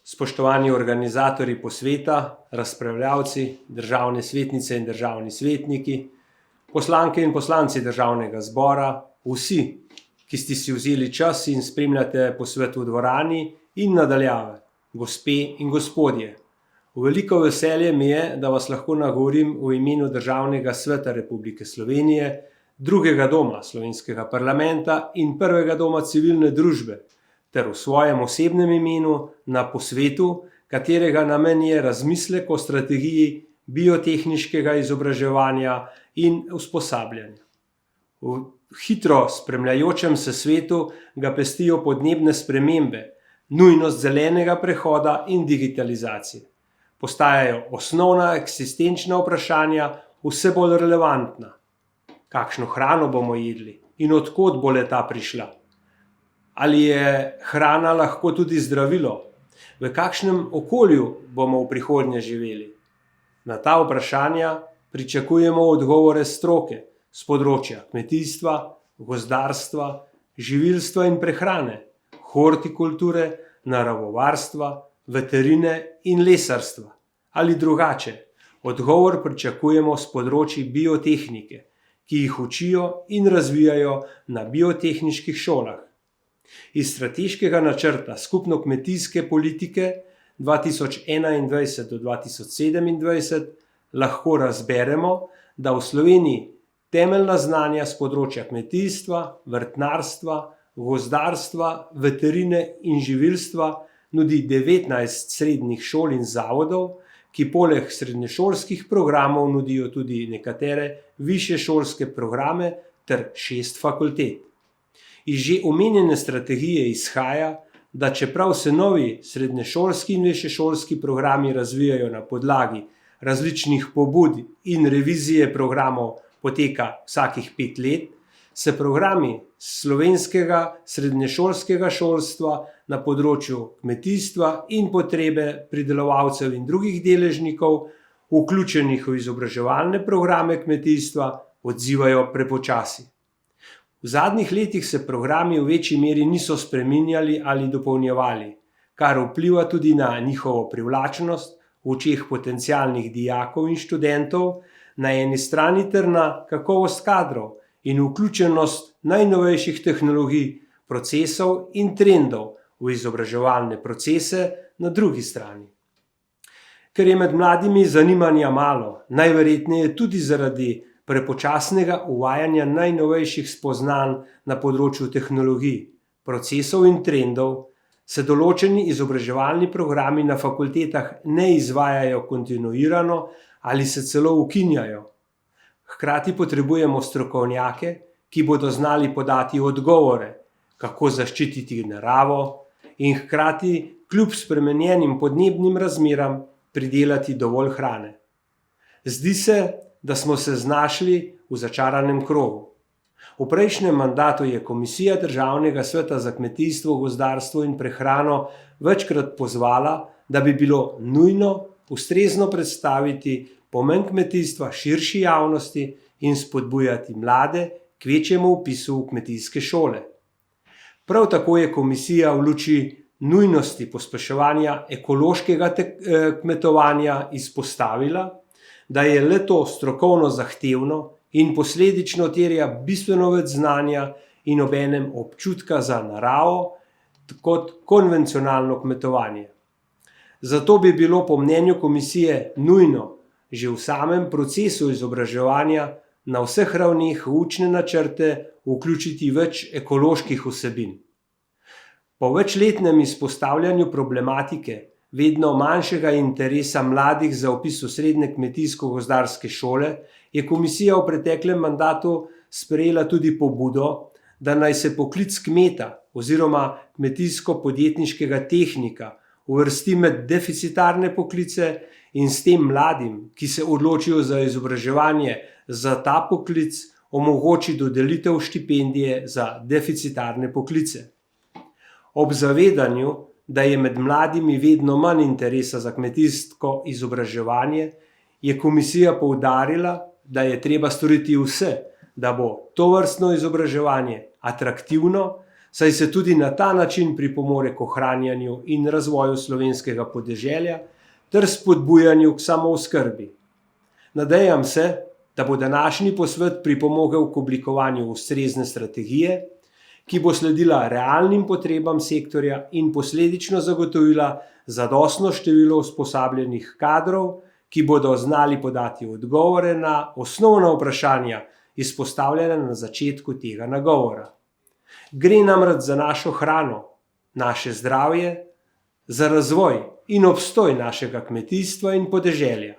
Spoštovani organizatorji posveta, razpravljavci, državne svetnice in državni svetniki, poslanke in poslanci državnega zbora, vsi, ki ste si vzeli čas in spremljate posvet v dvorani in nadaljave, gospe in gospodje. V veliko veselje mi je, da vas lahko nagovorim v imenu Državnega sveta Republike Slovenije, drugega doma slovenskega parlamenta in prvega doma civilne družbe, ter v svojem osebnem imenu na posvetu, katerega namen je razmislek o strategiji biotehniškega izobraževanja in usposabljanja. V hitro spremljajočem se svetu ga pestijo podnebne spremembe, nujnost zelenega prehoda in digitalizacije. Postajajo osnovna eksistenčna vprašanja vse bolj relevantna. Kakšno hrano bomo jedli in od kod bo le-ta prišla? Ali je hrana lahko tudi zdravilo? V kakšnem okolju bomo v prihodnje živeli? Na ta vprašanja pričakujemo odgovore stroke s področja kmetijstva, gozdarstva, živilstva in prehrane, hortikulture, naravovarstva, veterine in lesarstva. Ali drugače, odgovor pričakujemo s področji biotehnike, ki jih učijo in razvijajo na biotehniških šolah. Iz strateškega načrta skupno kmetijske politike 2021 do 2027 lahko razberemo, da v Sloveniji temeljna znanja s področja kmetijstva, vrtnarstva, gozdarstva, veterine in živilstva nudi 19 srednjih šol in zavodov, ki poleg srednješolskih programov nudijo tudi nekatere višješolske programe ter 6 fakultet. Iz že omenjene strategije izhaja, da čeprav se novi srednješolski in višješolski programi razvijajo na podlagi različnih pobud in revizije programov poteka vsakih 5 let, se programi slovenskega srednješolskega šolstva na področju kmetijstva in potrebe pridelovalcev in drugih deležnikov, vključenih v izobraževalne programe kmetijstva, odzivajo prepočasi. V zadnjih letih se programi v večji meri niso spreminjali ali dopolnjevali, kar vpliva tudi na njihovo privlačnost v očeh potencialnih dijakov in študentov na eni strani ter na kakovost kadrov in vključenost najnovejših tehnologij, procesov in trendov v izobraževalne procese na drugi strani. Ker je med mladimi zanimanja malo, najverjetneje tudi zaradi prepočasnega uvajanja najnovejših spoznanj na področju tehnologij, procesov in trendov, se določeni izobraževalni programi na fakultetah ne izvajajo kontinuirano ali se celo ukinjajo. Hkrati potrebujemo strokovnjake, ki bodo znali podati odgovore, kako zaščititi naravo in hkrati kljub spremenjenim podnebnim razmeram pridelati dovolj hrane. Zdi se, da smo se znašli v začaranem krogu. V prejšnjem mandatu je Komisija Državnega sveta za kmetijstvo, gozdarstvo in prehrano večkrat pozvala, da bi bilo nujno ustrezno predstaviti pomen kmetijstva širši javnosti in spodbujati mlade k večjemu vpisu v kmetijske šole. Prav tako je komisija v luči nujnosti pospeševanja ekološkega kmetovanja izpostavila, da je le-to strokovno zahtevno in posledično terja bistveno več znanja in obenem občutka za naravo kot konvencionalno kmetovanje. Zato bi bilo po mnenju komisije nujno že v samem procesu izobraževanja na vseh ravneh v učne načrte vključiti več ekoloških vsebin. Po večletnem izpostavljanju problematike vedno manjšega interesa mladih za vpis v srednje kmetijsko-gozdarske šole, je komisija v preteklem mandatu sprejela tudi pobudo, da naj se poklic kmeta oziroma kmetijsko-podjetniškega tehnika uvrsti med deficitarne poklice in s tem mladim, ki se odločijo za izobraževanje za ta poklic, omogoči dodelitev štipendije za deficitarne poklice. Ob zavedanju, da je med mladimi vedno manj interesa za kmetijsko izobraževanje, je komisija poudarila, da je treba storiti vse, da bo tovrstno izobraževanje atraktivno, saj se tudi na ta način pripomore k ohranjanju in razvoju slovenskega podeželja ter spodbujanju k samooskrbi. Nadejam se, da bo današnji posvet pripomogel k oblikovanju ustrezne strategije, ki bo sledila realnim potrebam sektorja in posledično zagotovila zadostno število usposobljenih kadrov, ki bodo znali podati odgovore na osnovna vprašanja, izpostavljena na začetku tega nagovora. Gre namreč za našo hrano, naše zdravje, za razvoj in obstoj našega kmetijstva in podeželja.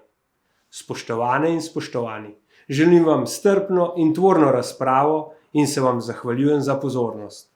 Spoštovane in spoštovani, želim vam strpno in tvorno razpravo in se vam zahvaljujem za pozornost.